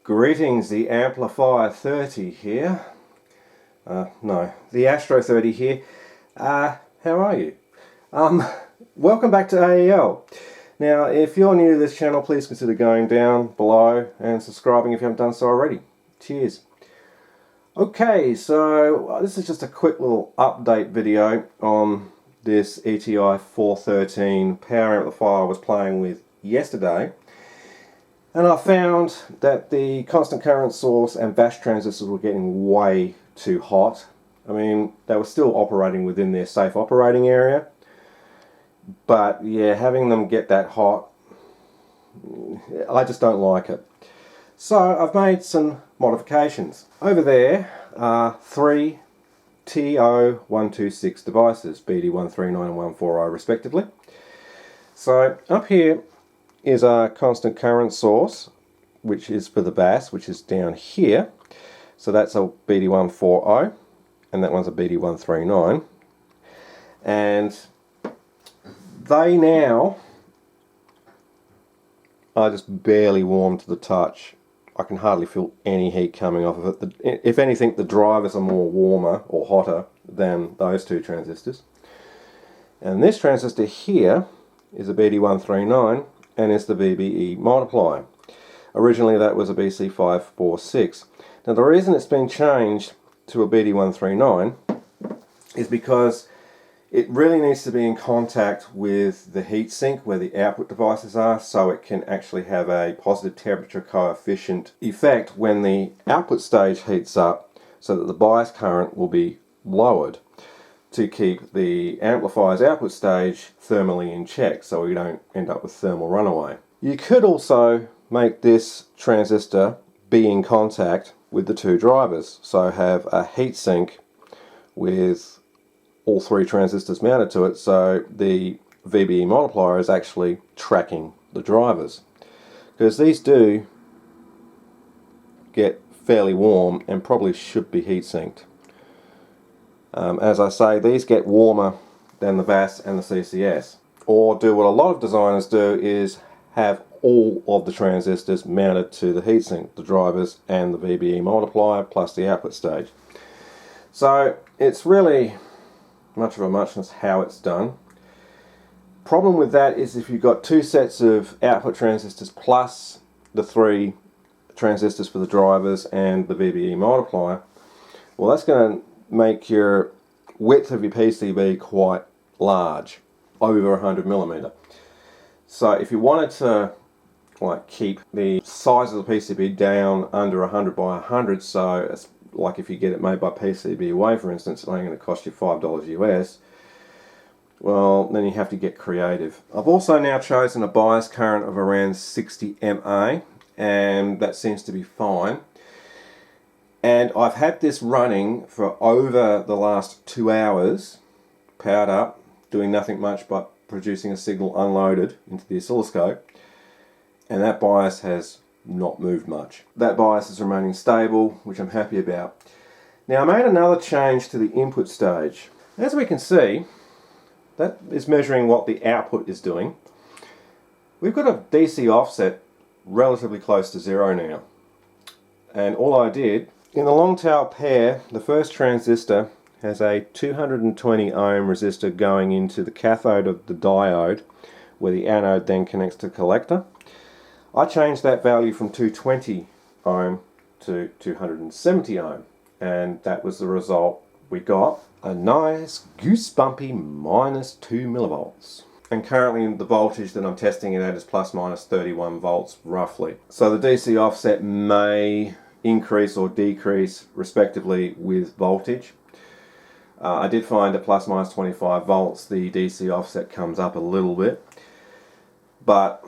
Greetings, the Amplifier 30 here. No, the Astro 30 here. How are you? Welcome back to AEL. Now, if you're new to this channel, please consider going down below and subscribing if you haven't done so already. Cheers. Okay, so this is just a quick little update video on this ETI-413 power amplifier I was playing with yesterday. And I found that the constant current source and bash transistors were getting way too hot. I mean, they were still operating within their safe operating area. But yeah, having them get that hot, I just don't like it. So I've made some modifications. Over there are three TO-126 devices, BD-139 and 140 respectively. So up here is a constant current source, which is for the bass, which is down here. So that's a BD-140 and that one's a BD-139. And they now are just barely warm to the touch. I can hardly feel any heat coming off of it. If anything, the drivers are more warmer or hotter than those two transistors. And this transistor here is a BD-139 and it's the VBE multiplier. Originally that was a BC-546. Now the reason it's been changed to a BD-139 is because it really needs to be in contact with the heatsink where the output devices are, so it can actually have a positive temperature coefficient effect when the output stage heats up, so that the bias current will be lowered to keep the amplifier's output stage thermally in check, so we don't end up with thermal runaway. You could also make this transistor be in contact with the two drivers, so have a heatsink with all three transistors mounted to it, so the VBE multiplier is actually tracking the drivers, because these do get fairly warm and probably should be heat sinked. As I say, these get warmer than the VAS and the CCS, or do what a lot of designers do is have all of the transistors mounted to the heatsink, the drivers and the VBE multiplier plus the output stage. So it's really much of a muchness how it's done. Problem with that is if you've got two sets of output transistors plus the three transistors for the drivers and the VBE multiplier, well, that's going to make your width of your PCB quite large, over 100 millimeter. So if you wanted to keep the size of the PCB down under 100 by 100, so it's like if you get it made by PCBWay, for instance, it's only going to cost you $5 US. Well, then you have to get creative. I've also now chosen a bias current of around 60 mA, and that seems to be fine. And I've had this running for over the last 2 hours, powered up, doing nothing much but producing a signal unloaded into the oscilloscope, and that bias has not moved much. That bias is remaining stable, which I'm happy about. Now I made another change to the input stage. As we can see, that is measuring what the output is doing. We've got a DC offset relatively close to zero now. And all I did, in the long tail pair, the first transistor has a 220 ohm resistor going into the cathode of the diode, where the anode then connects to the collector. I changed that value from 220 ohm to 270 ohm, and that was the result. We got a nice goosebumpy minus 2 millivolts. And currently the voltage that I'm testing it at is plus minus 31 volts roughly. So the DC offset may increase or decrease respectively with voltage. I did find at plus minus 25 volts the DC offset comes up a little bit, but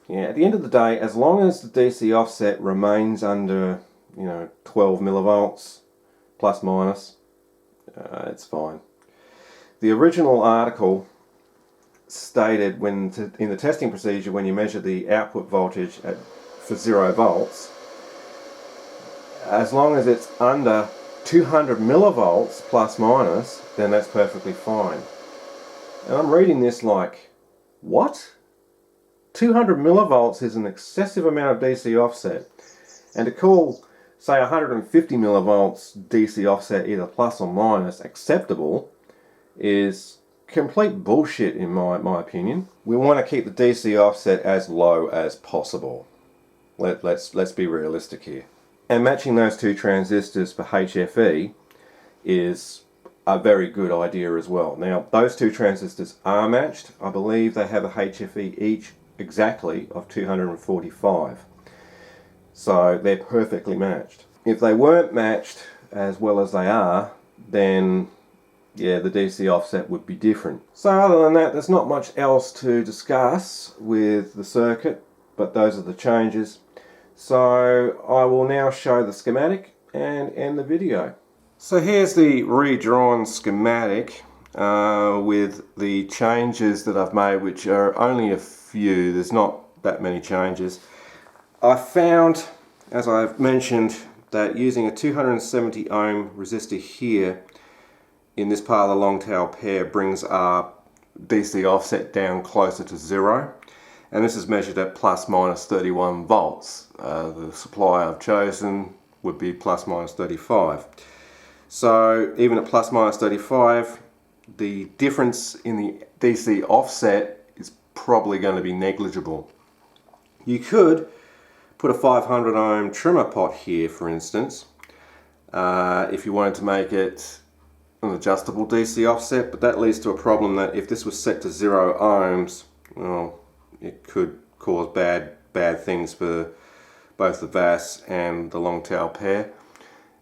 yeah, at the end of the day, as long as the DC offset remains under 12 millivolts plus minus, it's fine. The original article stated in the testing procedure, when you measure the output voltage for 0 volts, as long as it's under 200 millivolts plus minus, then that's perfectly fine. And I'm reading this like, what? 200 millivolts is an excessive amount of DC offset. And to call, say, 150 millivolts DC offset either plus or minus acceptable is complete bullshit in my opinion. We want to keep the DC offset as low as possible. Let's be realistic here. And matching those two transistors for HFE is a very good idea as well. Now, those two transistors are matched. I believe they have a HFE each exactly of 245. So they're perfectly matched. If they weren't matched as well as they are, then yeah, the DC offset would be different. So other than that, there's not much else to discuss with the circuit, but those are the changes. So I will now show the schematic and end the video. So here's the redrawn schematic with the changes that I've made, which are only a few. There's not that many changes. I found, as I've mentioned, that using a 270 ohm resistor here in this part of the long tail pair brings our DC offset down closer to 0. And this is measured at plus minus 31 volts. The supply I've chosen would be plus minus 35. So even at plus minus 35, the difference in the DC offset is probably going to be negligible. You could put a 500 ohm trimmer pot here, for instance, if you wanted to make it an adjustable DC offset, but that leads to a problem that if this was set to 0 ohms, well, it could cause bad things for both the VAS and the long tail pair.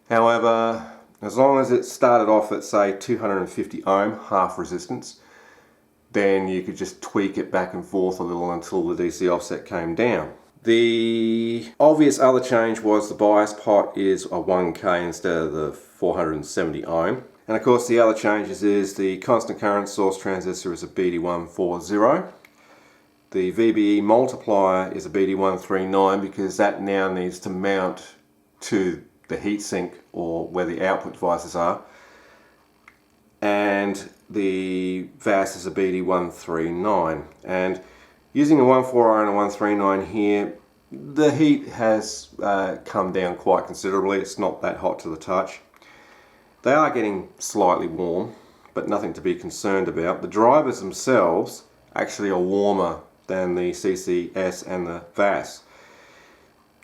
However, as long as it started off at say 250 ohm, half resistance, then you could just tweak it back and forth a little until the DC offset came down. The obvious other change was the bias pot is a 1K instead of the 470 ohm. And of course the other changes is the constant current source transistor is a BD140. The VBE multiplier is a BD139 because that now needs to mount to the heatsink or where the output devices are. And the VAS is a BD139. And using a 140 and a 139 here, the heat has come down quite considerably. It's not that hot to the touch. They are getting slightly warm, but nothing to be concerned about. The drivers themselves actually are warmer than the CCS and the VAS.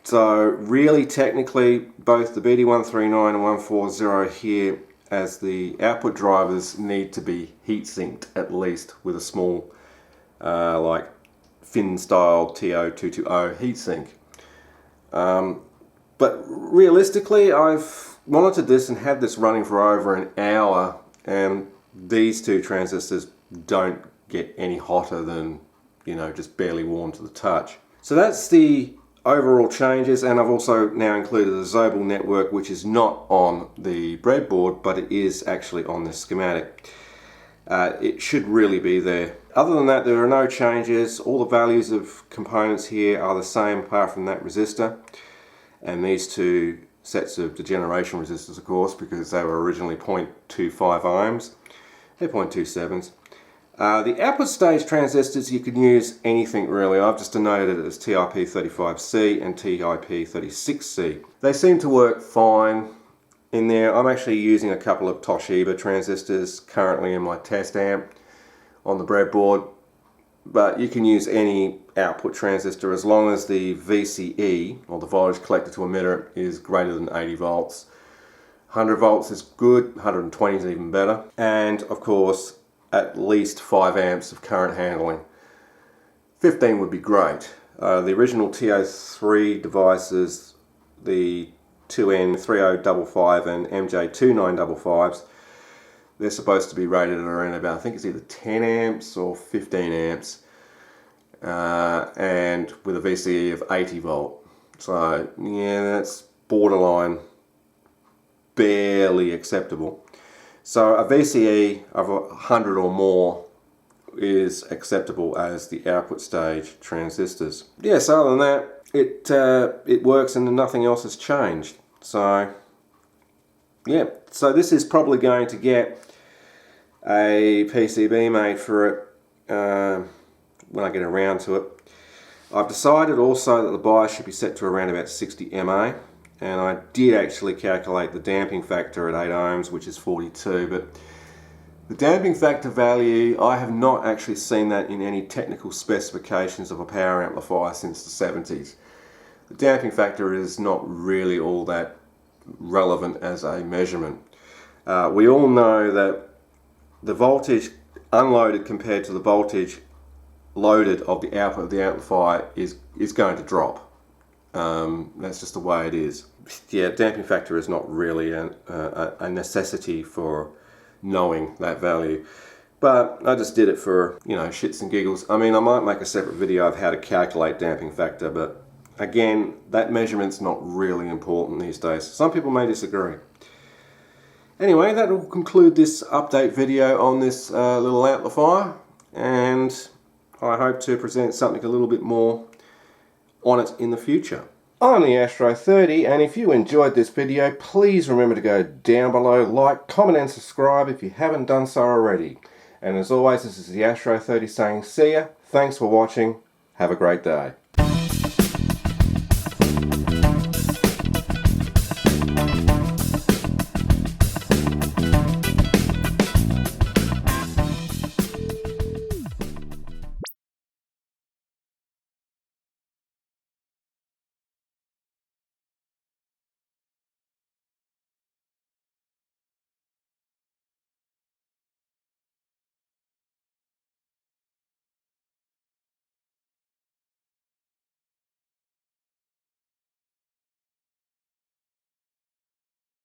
So really technically both the BD139 and 140 here as the output drivers need to be heat sinked at least with a small like fin style TO220 heatsink. But realistically I've monitored this and had this running for over an hour and these two transistors don't get any hotter than, you know, just barely warm to the touch. So that's the overall changes, and I've also now included a Zobel network which is not on the breadboard but it is actually on the schematic. It should really be there. Other than that, there are no changes. All the values of components here are the same apart from that resistor and these two sets of degeneration resistors, of course, because they were originally 0.25 ohms. They're 0.27s. The output stage transistors, you can use anything really. I've just denoted it as TIP35C and TIP36C. They seem to work fine in there. I'm actually using a couple of Toshiba transistors currently in my test amp on the breadboard, but you can use any output transistor as long as the VCE, or the voltage collector to emitter, is greater than 80 volts. 100 volts is good, 120 is even better, and of course at least 5 amps of current handling. 15 would be great. The original TO3 devices, the 2N3055 and MJ2955s, they're supposed to be rated at around about, I think it's either 10 amps or 15 amps, and with a VCE of 80 volt. So yeah, that's borderline, barely acceptable. So a VCE of 100 or more is acceptable as the output stage transistors. Yeah, so other than that, it works and nothing else has changed. So yeah, so this is probably going to get a PCB made for it when I get around to it. I've decided also that the bias should be set to around about 60 mA, and I did actually calculate the damping factor at 8 ohms, which is 42, but the damping factor value, I have not actually seen that in any technical specifications of a power amplifier since the 70s. The damping factor is not really all that relevant as a measurement. We all know that the voltage unloaded compared to the voltage loaded of the output of the amplifier is going to drop. That's just the way it is. Yeah, damping factor is not really a necessity for knowing that value, but I just did it for, you know, shits and giggles. I mean, I might make a separate video of how to calculate damping factor, but again, that measurement's not really important these days. Some people may disagree. Anyway, that will conclude this update video on this little amplifier, and I hope to present something a little bit more on it in the future. I'm the Astro 30, and if you enjoyed this video, please remember to go down below, like, comment and subscribe if you haven't done so already. And as always, this is the Astro 30 saying see ya, thanks for watching, have a great day.